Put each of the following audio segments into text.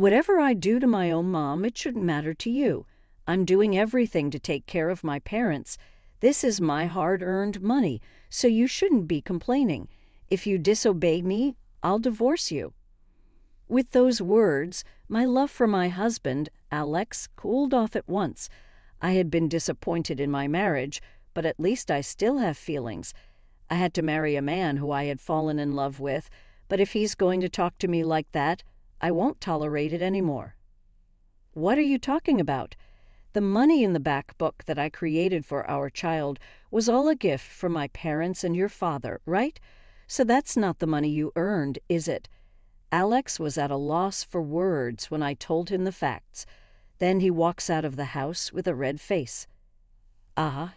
Whatever I do to my own mom, it shouldn't matter to you. I'm doing everything to take care of my parents. This is my hard-earned money, so you shouldn't be complaining. If you disobey me, I'll divorce you." With those words, my love for my husband, Alex, cooled off at once. I had been disappointed in my marriage, but at least I still have feelings. I had to marry a man who I had fallen in love with, but if he's going to talk to me like that, I won't tolerate it anymore. "What are you talking about? The money in the back book that I created for our child was all a gift from my parents and your father, right? So that's not the money you earned, is it?" Alex was at a loss for words when I told him the facts. Then he walks out of the house with a red face.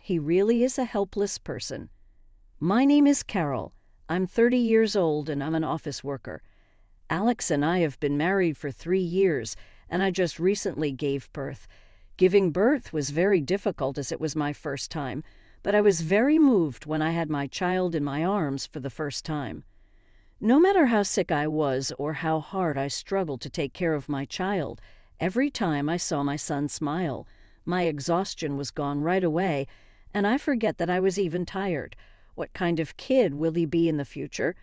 He really is a helpless person. "My name is Carol. I'm 30 years old and I'm an office worker. Alex and I have been married for 3 years, and I just recently gave birth. Giving birth was very difficult as it was my first time, but I was very moved when I had my child in my arms for the first time. No matter how sick I was or how hard I struggled to take care of my child, every time I saw my son smile, my exhaustion was gone right away, and I forget that I was even tired. What kind of kid will he be in the future?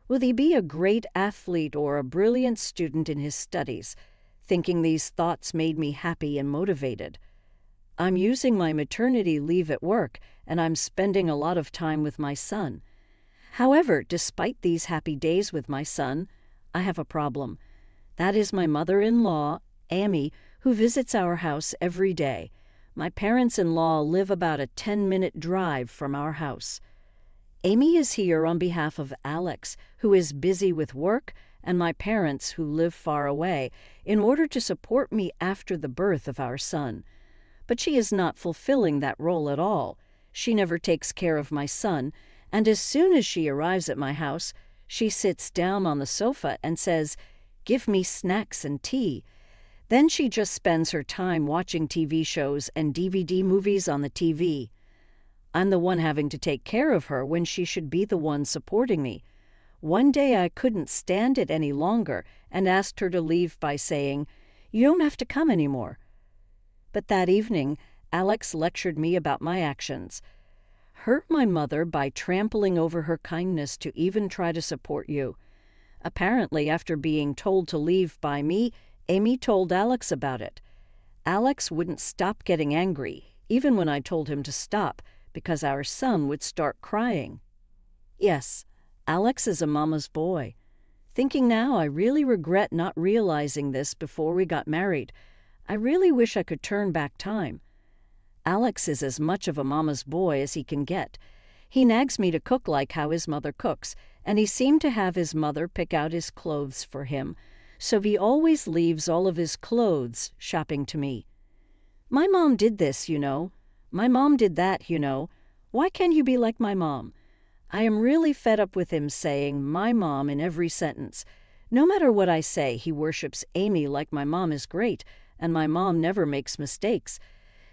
Will he be a great athlete or a brilliant student in his studies? Thinking these thoughts made me happy and motivated. I'm using my maternity leave at work, and I'm spending a lot of time with my son. However, despite these happy days with my son, I have a problem. That is my mother-in-law, Amy, who visits our house every day. My parents-in-law live about a 10-minute drive from our house. Amy is here on behalf of Alex, who is busy with work, and my parents, who live far away, in order to support me after the birth of our son. But she is not fulfilling that role at all. She never takes care of my son, and as soon as she arrives at my house, she sits down on the sofa and says, "Give me snacks and tea." Then she just spends her time watching TV shows and DVD movies on the TV. I'm the one having to take care of her when she should be the one supporting me. One day I couldn't stand it any longer and asked her to leave by saying, "You don't have to come anymore." But that evening, Alex lectured me about my actions. "Hurt my mother by trampling over her kindness to even try to support you." Apparently, after being told to leave by me, Amy told Alex about it. Alex wouldn't stop getting angry, even when I told him to stop, because our son would start crying. Yes, Alex is a mama's boy. Thinking now, I really regret not realizing this before we got married. I really wish I could turn back time. Alex is as much of a mama's boy as he can get. He nags me to cook like how his mother cooks, and he seemed to have his mother pick out his clothes for him, so he always leaves all of his clothes shopping to me. "My mom did this, you know. My mom did that, you know. Why can't you be like my mom?" I am really fed up with him saying "my mom" in every sentence. No matter what I say, he worships Amy like my mom is great, and my mom never makes mistakes.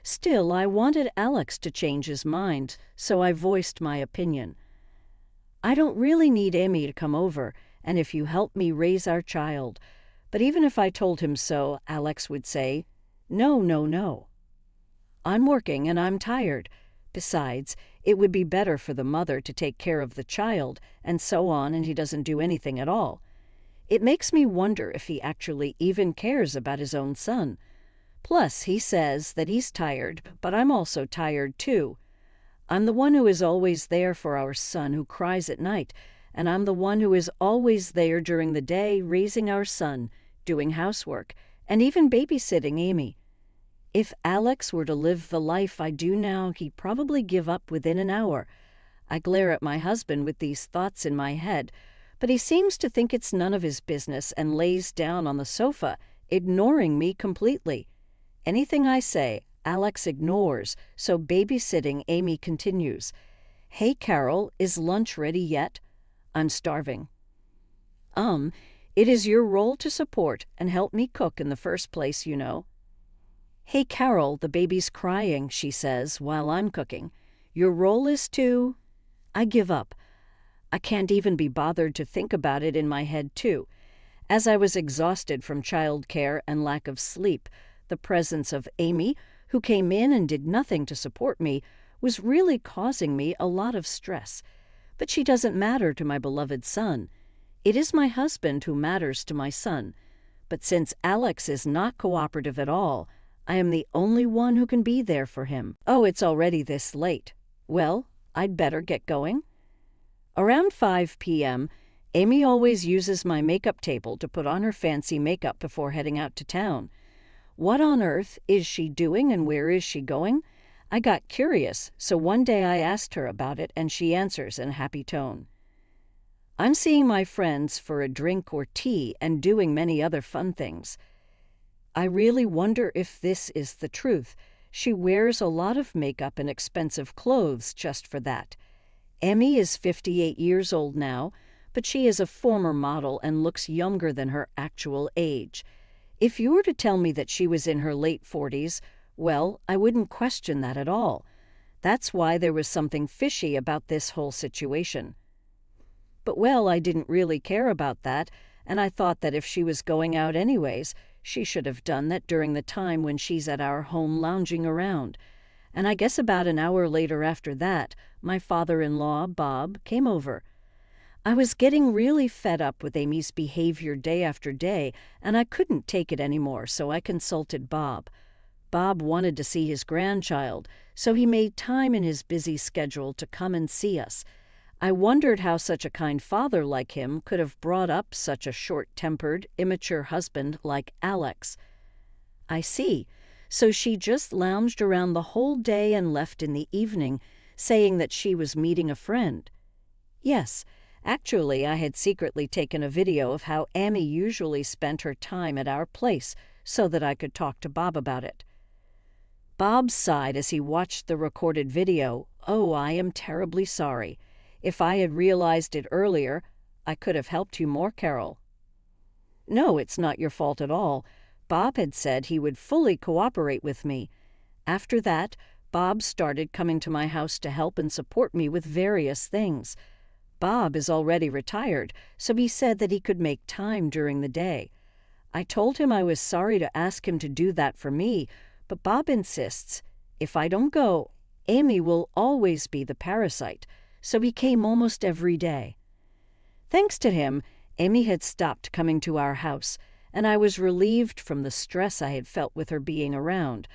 Still, I wanted Alex to change his mind, so I voiced my opinion. "I don't really need Amy to come over, and if you help me raise our child." But even if I told him so, Alex would say, "No, no, no. I'm working and I'm tired. Besides, it would be better for the mother to take care of the child," and so on, and he doesn't do anything at all. It makes me wonder if he actually even cares about his own son. Plus, he says that he's tired, but I'm also tired too. I'm the one who is always there for our son who cries at night, and I'm the one who is always there during the day raising our son, doing housework, and even babysitting Amy. If Alex were to live the life I do now, he'd probably give up within an hour. I glare at my husband with these thoughts in my head, but he seems to think it's none of his business and lays down on the sofa, ignoring me completely. Anything I say, Alex ignores, so babysitting Amy continues. "Hey, Carol, is lunch ready yet? I'm starving." It is your role to support and help me cook in the first place, you know." "Hey, Carol, the baby's crying," she says, while I'm cooking. "Your role is to—" I give up. I can't even be bothered to think about it in my head, too. As I was exhausted from childcare and lack of sleep, the presence of Amy, who came in and did nothing to support me, was really causing me a lot of stress. But she doesn't matter to my beloved son. It is my husband who matters to my son. But since Alex is not cooperative at all, I am the only one who can be there for him. Oh, it's already this late. Well, I'd better get going. Around 5 p.m., Amy always uses my makeup table to put on her fancy makeup before heading out to town. What on earth is she doing and where is she going? I got curious, so one day I asked her about it and she answers in a happy tone. I'm seeing my friends for a drink or tea and doing many other fun things. I really wonder if this is the truth. She wears a lot of makeup and expensive clothes just for that. Emmy is 58 years old now, but she is a former model and looks younger than her actual age. If you were to tell me that she was in her late 40s, well, I wouldn't question that at all. That's why there was something fishy about this whole situation. But well, I didn't really care about that, and I thought that if she was going out anyways, she should have done that during the time when she's at our home lounging around. And I guess about an hour later after that, my father-in-law, Bob, came over. I was getting really fed up with Amy's behavior day after day, and I couldn't take it anymore, so I consulted Bob. Bob wanted to see his grandchild, so he made time in his busy schedule to come and see us. I wondered how such a kind father like him could have brought up such a short-tempered, immature husband like Alex. I see. So she just lounged around the whole day and left in the evening, saying that she was meeting a friend. Yes, actually I had secretly taken a video of how Amy usually spent her time at our place so that I could talk to Bob about it. Bob sighed as he watched the recorded video. Oh, I am terribly sorry. If I had realized it earlier, I could have helped you more, Carol. No, it's not your fault at all. Bob had said he would fully cooperate with me. After that, Bob started coming to my house to help and support me with various things. Bob is already retired, so he said that he could make time during the day. I told him I was sorry to ask him to do that for me, but Bob insists, if I don't go, Amy will always be the parasite, so he came almost every day. Thanks to him, Amy had stopped coming to our house, and I was relieved from the stress I had felt with her being around.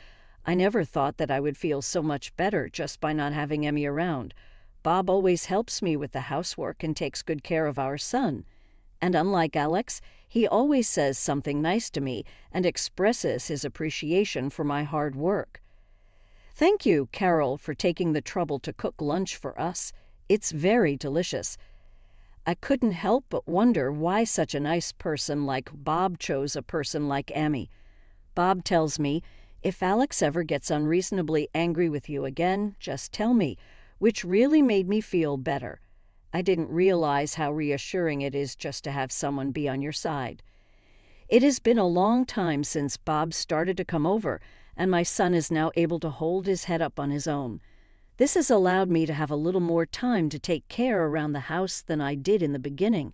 I never thought that I would feel so much better just by not having Emmy around. Bob always helps me with the housework and takes good care of our son. And unlike Alex, he always says something nice to me and expresses his appreciation for my hard work. Thank you, Carol, for taking the trouble to cook lunch for us. It's very delicious. I couldn't help but wonder why such a nice person like Bob chose a person like Amy. Bob tells me, if Alex ever gets unreasonably angry with you again, just tell me, which really made me feel better. I didn't realize how reassuring it is just to have someone be on your side. It has been a long time since Bob started to come over, and my son is now able to hold his head up on his own. This has allowed me to have a little more time to take care around the house than I did in the beginning,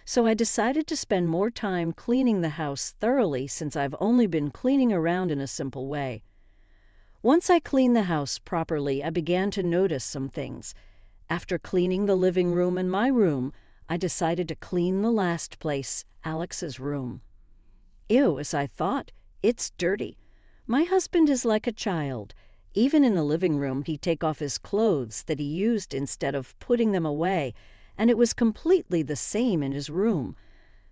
so I decided to spend more time cleaning the house thoroughly since I've only been cleaning around in a simple way. Once I cleaned the house properly, I began to notice some things. After cleaning the living room and my room, I decided to clean the last place, Alex's room. Ew, as I thought, it's dirty. My husband is like a child. Even in the living room, he'd take off his clothes that he used instead of putting them away, and it was completely the same in his room.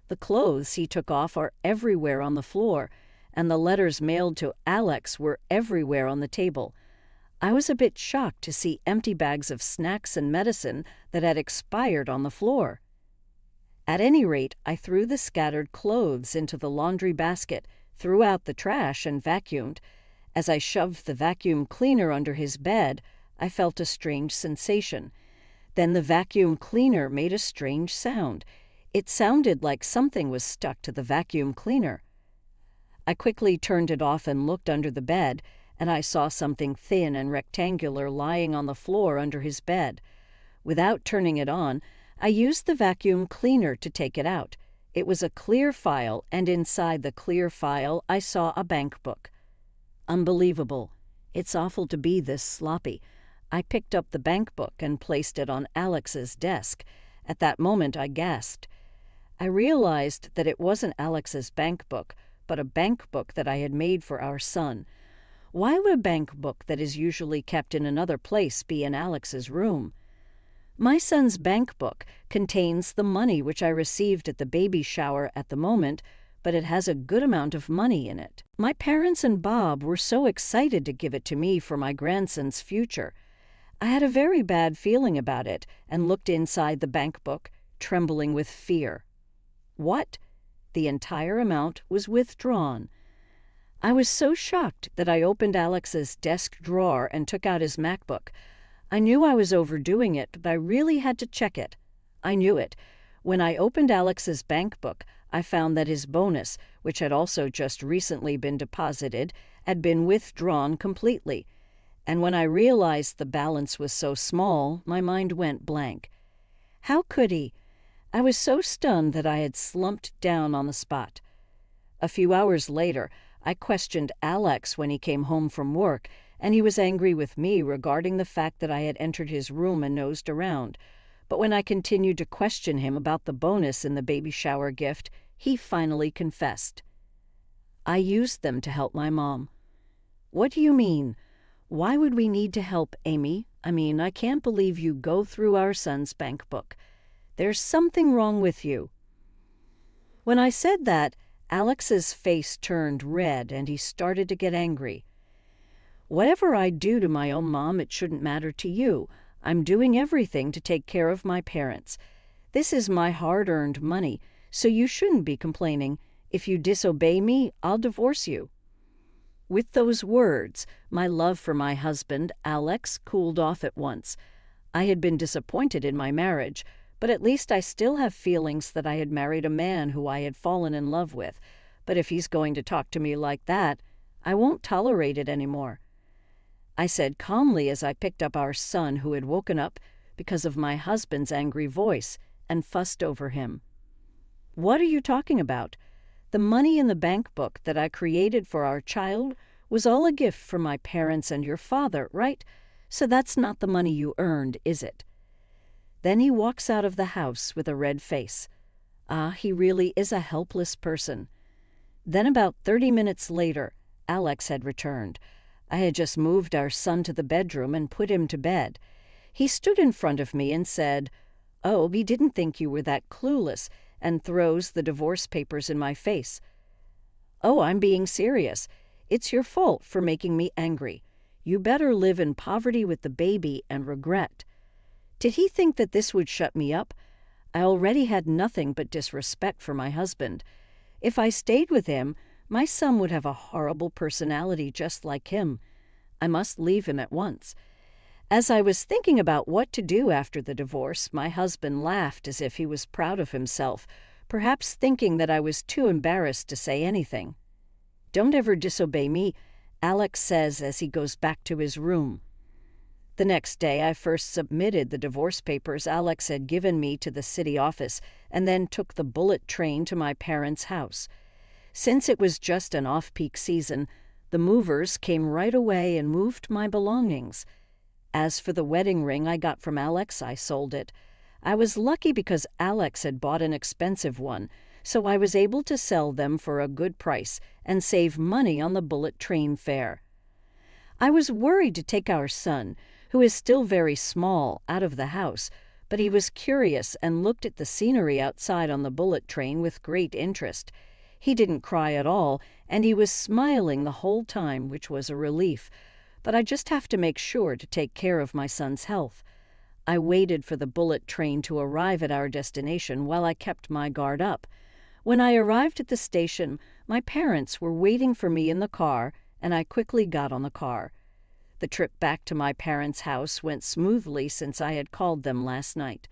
The clothes he took off are everywhere on the floor, and the letters mailed to Alex were everywhere on the table. I was a bit shocked to see empty bags of snacks and medicine that had expired on the floor. At any rate, I threw the scattered clothes into the laundry basket, threw out the trash, and vacuumed. As I shoved the vacuum cleaner under his bed, I felt a strange sensation. Then the vacuum cleaner made a strange sound. It sounded like something was stuck to the vacuum cleaner. I quickly turned it off and looked under the bed, and I saw something thin and rectangular lying on the floor under his bed. Without turning it on, I used the vacuum cleaner to take it out. It was a clear file, and inside the clear file I saw a bank book. Unbelievable. It's awful to be this sloppy. I picked up the bank book and placed it on Alex's desk. At that moment I gasped. I realized that it wasn't Alex's bank book, but a bank book that I had made for our son. Why would a bank book that is usually kept in another place be in Alex's room? My son's bank book contains the money which I received at the baby shower at the moment, but it has a good amount of money in it. My parents and Bob were so excited to give it to me for my grandson's future. I had a very bad feeling about it and looked inside the bank book, trembling with fear. What? The entire amount was withdrawn. I was so shocked that I opened Alex's desk drawer and took out his MacBook. I knew I was overdoing it, but I really had to check it. I knew it. When I opened Alex's bank book, I found that his bonus, which had also just recently been deposited, had been withdrawn completely. And when I realized the balance was so small, my mind went blank. How could he? I was so stunned that I had slumped down on the spot. A few hours later, I questioned Alex when he came home from work, and he was angry with me regarding the fact that I had entered his room and nosed around. But when I continued to question him about the bonus in the baby shower gift, he finally confessed. I used them to help my mom. What do you mean? Why would we need to help, Amy? I can't believe you go through our son's bank book. There's something wrong with you. When I said that, Alex's face turned red and he started to get angry. Whatever I do to my own mom, it shouldn't matter to you. I'm doing everything to take care of my parents. This is my hard-earned money, so you shouldn't be complaining. If you disobey me, I'll divorce you. With those words, my love for my husband, Alex, cooled off at once. I had been disappointed in my marriage, but at least I still have feelings that I had married a man who I had fallen in love with. But if he's going to talk to me like that, I won't tolerate it anymore. I said calmly as I picked up our son, who had woken up because of my husband's angry voice, and fussed over him. What are you talking about? The money in the bank book that I created for our child was all a gift from my parents and your father, right? So that's not the money you earned, is it? Then he walks out of the house with a red face. He really is a helpless person. Then about 30 minutes later, Alex had returned. I had just moved our son to the bedroom and put him to bed. He stood in front of me and said, "Oh, we didn't think you were that clueless," and throws the divorce papers in my face. "Oh, I'm being serious. It's your fault for making me angry. You better live in poverty with the baby and regret." Did he think that this would shut me up? I already had nothing but disrespect for my husband. If I stayed with him, my son would have a horrible personality just like him. I must leave him at once. As I was thinking about what to do after the divorce, my husband laughed as if he was proud of himself, perhaps thinking that I was too embarrassed to say anything. "Don't ever disobey me," Alex says as he goes back to his room. The next day, I first submitted the divorce papers Alex had given me to the city office and then took the bullet train to my parents' house. Since it was just an off-peak season, the movers came right away and moved my belongings. As for the wedding ring I got from Alex, I sold it. I was lucky because Alex had bought an expensive one, so I was able to sell them for a good price and save money on the bullet train fare. I was worried to take our son, who is still very small, out of the house, but he was curious and looked at the scenery outside on the bullet train with great interest. He didn't cry at all, and he was smiling the whole time, which was a relief. But I just have to make sure to take care of my son's health. I waited for the bullet train to arrive at our destination while I kept my guard up. When I arrived at the station, my parents were waiting for me in the car, and I quickly got on the car. The trip back to my parents' house went smoothly since I had called them last night.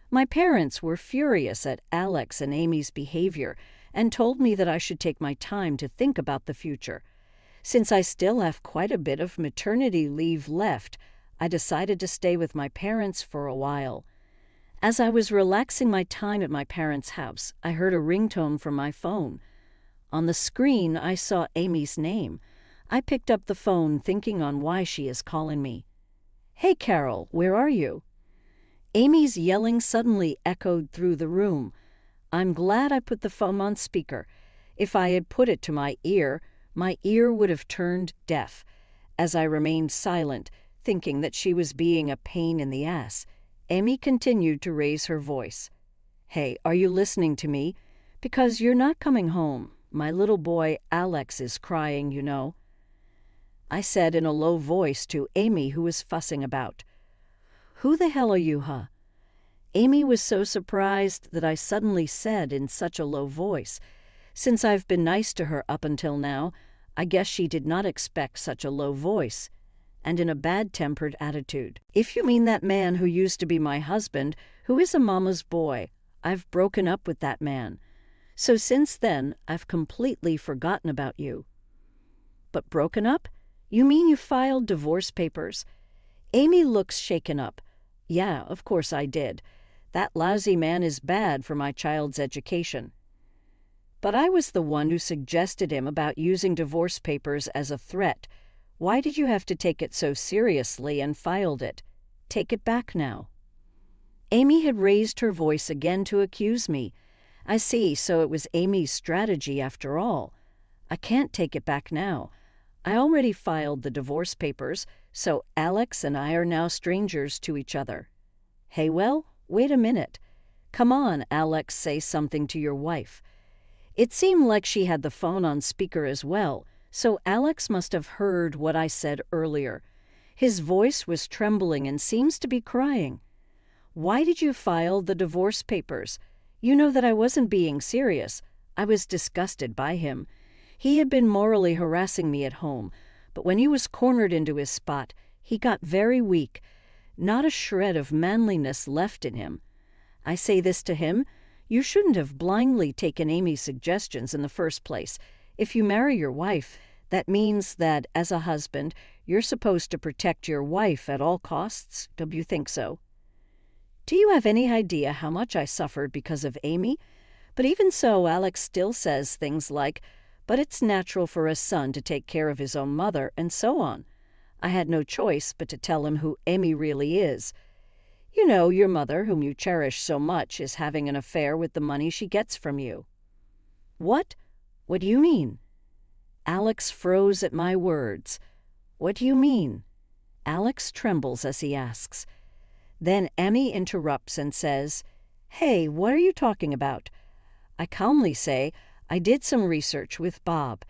My parents were furious at Alex and Amy's behavior and told me that I should take my time to think about the future. Since I still have quite a bit of maternity leave left, I decided to stay with my parents for a while. As I was relaxing my time at my parents' house, I heard a ringtone from my phone. On the screen, I saw Amy's name. I picked up the phone, thinking on why she is calling me. "Hey, Carol, where are you?" Amy's yelling suddenly echoed through the room. I'm glad I put the phone on speaker. If I had put it to my ear would have turned deaf. As I remained silent, thinking that she was being a pain in the ass, Amy continued to raise her voice. "Hey, are you listening to me? Because you're not coming home. My little boy, Alex, is crying, you know." I said in a low voice to Amy, who was fussing about. "Who the hell are you, huh?" Amy was so surprised that I suddenly said in such a low voice. Since I've been nice to her up until now, I guess she did not expect such a low voice, and in a bad-tempered attitude. "If you mean that man who used to be my husband, who is a mama's boy, I've broken up with that man. So since then, I've completely forgotten about you." "But broken up? You mean you filed divorce papers?" Amy looks shaken up. "Yeah, of course I did. That lousy man is bad for my child's education." "But I was the one who suggested him about using divorce papers as a threat. Why did you have to take it so seriously and filed it? Take it back now." Amy had raised her voice again to accuse me. I see, so it was Amy's strategy after all. I can't take it back now. I already filed the divorce papers, so Alex and I are now strangers to each other. "Hey, well, wait a minute. Come on, Alex, say something to your wife." It seemed like she had the phone on speaker as well, so Alex must have heard what I said earlier. His voice was trembling and seems to be crying. "Why did you file the divorce papers? You know that I wasn't being serious." I was disgusted by him. He had been morally harassing me at home, but when he was cornered into his spot, he got very weak. Not a shred of manliness left in him. I say this to him: you shouldn't have blindly taken Amy's suggestions in the first place. If you marry your wife, that means that, as a husband, you're supposed to protect your wife at all costs. Don't you think so? Do you have any idea how much I suffered because of Amy? But even so, Alex still says things like, "But it's natural for a son to take care of his own mother," and so on. I had no choice but to tell him who Amy really is. "You know, your mother, whom you cherish so much, is having an affair with the money she gets from you." "What? What do you mean?" Alex froze at my words. "What do you mean?" Alex trembles as he asks. Then Amy interrupts and says, "Hey, what are you talking about?" I calmly say, "I did some research with Bob."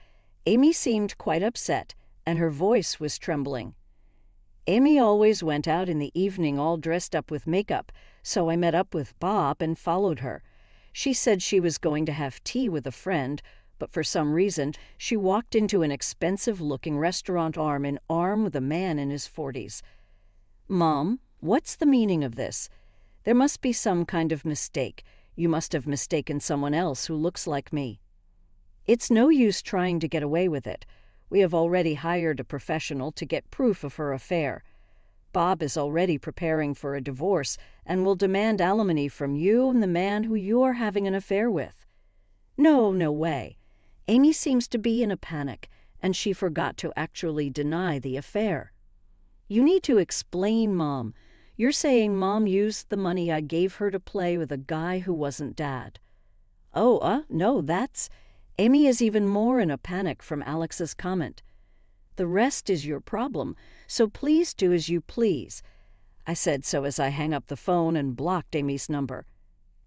Amy seemed quite upset, and her voice was trembling. Amy always went out in the evening all dressed up with makeup, so I met up with Bob and followed her. She said she was going to have tea with a friend, but for some reason she walked into an expensive-looking restaurant arm in arm with a man in his 40s. "Mom, what's the meaning of this? There must be some kind of mistake. You must have mistaken someone else who looks like me." "It's no use trying to get away with it. We have already hired a professional to get proof of her affair. Bob is already preparing for a divorce and will demand alimony from you and the man who you are having an affair with." "No way." Amy seems to be in a panic, and she forgot to actually deny the affair. "You need to explain, Mom. You're saying Mom used the money I gave her to play with a guy who wasn't Dad." No, that's..." Amy is even more in a panic from Alex's comment. "The rest is your problem, so please do as you please." I said so as I hang up the phone and blocked Amy's number.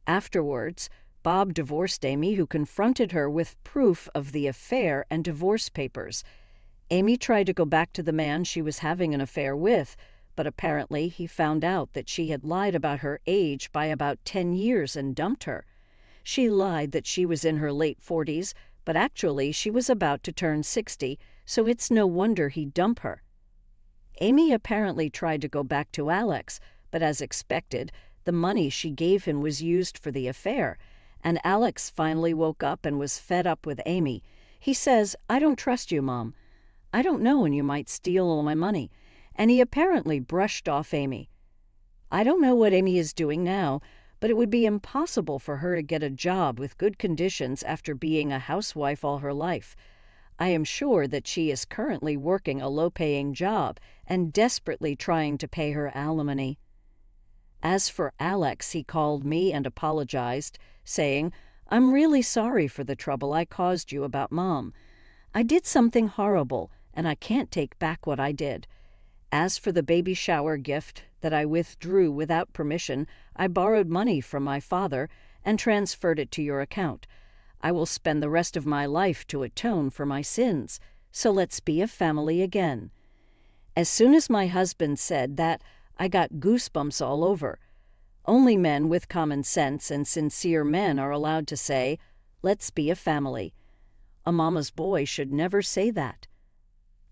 Afterwards, Bob divorced Amy, who confronted her with proof of the affair and divorce papers. Amy tried to go back to the man she was having an affair with, but apparently he found out that she had lied about her age by about 10 years and dumped her. She lied that she was in her late 40s, but actually she was about to turn 60, so it's no wonder he'd dump her. Amy apparently tried to go back to Alex, but as expected, the money she gave him was used for the affair, and Alex finally woke up and was fed up with Amy. He says, "I don't trust you, Mom. I don't know when you might steal all my money," and he apparently brushed off Amy. I don't know what Amy is doing now, but it would be impossible for her to get a job with good conditions after being a housewife all her life. I am sure that she is currently working a low-paying job and desperately trying to pay her alimony. As for Alex, he called me and apologized, saying, "I'm really sorry for the trouble I caused you about Mom. I did something horrible, and I can't take back what I did. As for the baby shower gift that I withdrew without permission, I borrowed money from my father and transferred it to your account. I will spend the rest of my life to atone for my sins, so let's be a family again." As soon as my husband said that, I got goosebumps all over. Only men with common sense and sincere men are allowed to say, "Let's be a family." A mama's boy should never say that.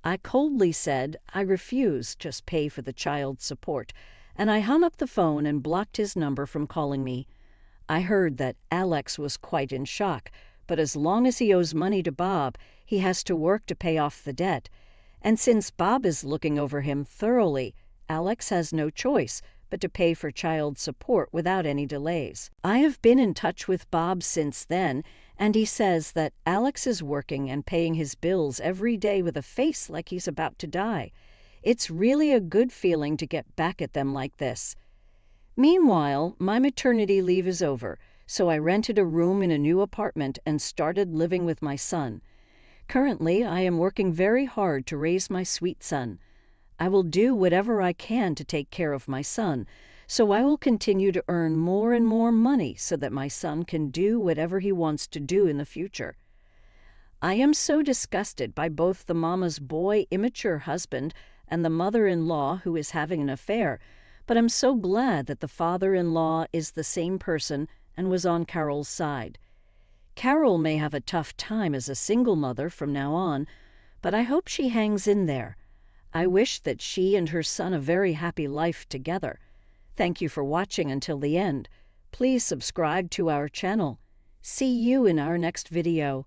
I coldly said I refuse just pay for the child's support, and I hung up the phone and blocked his number from calling me. I heard that Alex was quite in shock, but as long as he owes money to Bob, he has to work to pay off the debt. And since Bob is looking over him thoroughly, Alex has no choice but to pay for child support without any delays. I have been in touch with Bob since then, and he says that Alex is working and paying his bills every day with a face like he's about to die. It's really a good feeling to get back at them like this. Meanwhile, my maternity leave is over, so I rented a room in a new apartment and started living with my son. Currently, I am working very hard to raise my sweet son. I will do whatever I can to take care of my son, so I will continue to earn more and more money so that my son can do whatever he wants to do in the future. I am so disgusted by both the mama's boy immature husband and the mother-in-law who is having an affair, but I'm so glad that the father-in-law is the same person and was on Carol's side. Carol may have a tough time as a single mother from now on, but I hope she hangs in there. I wish that she and her son a very happy life together. Thank you for watching until the end. Please subscribe to our channel. See you in our next video.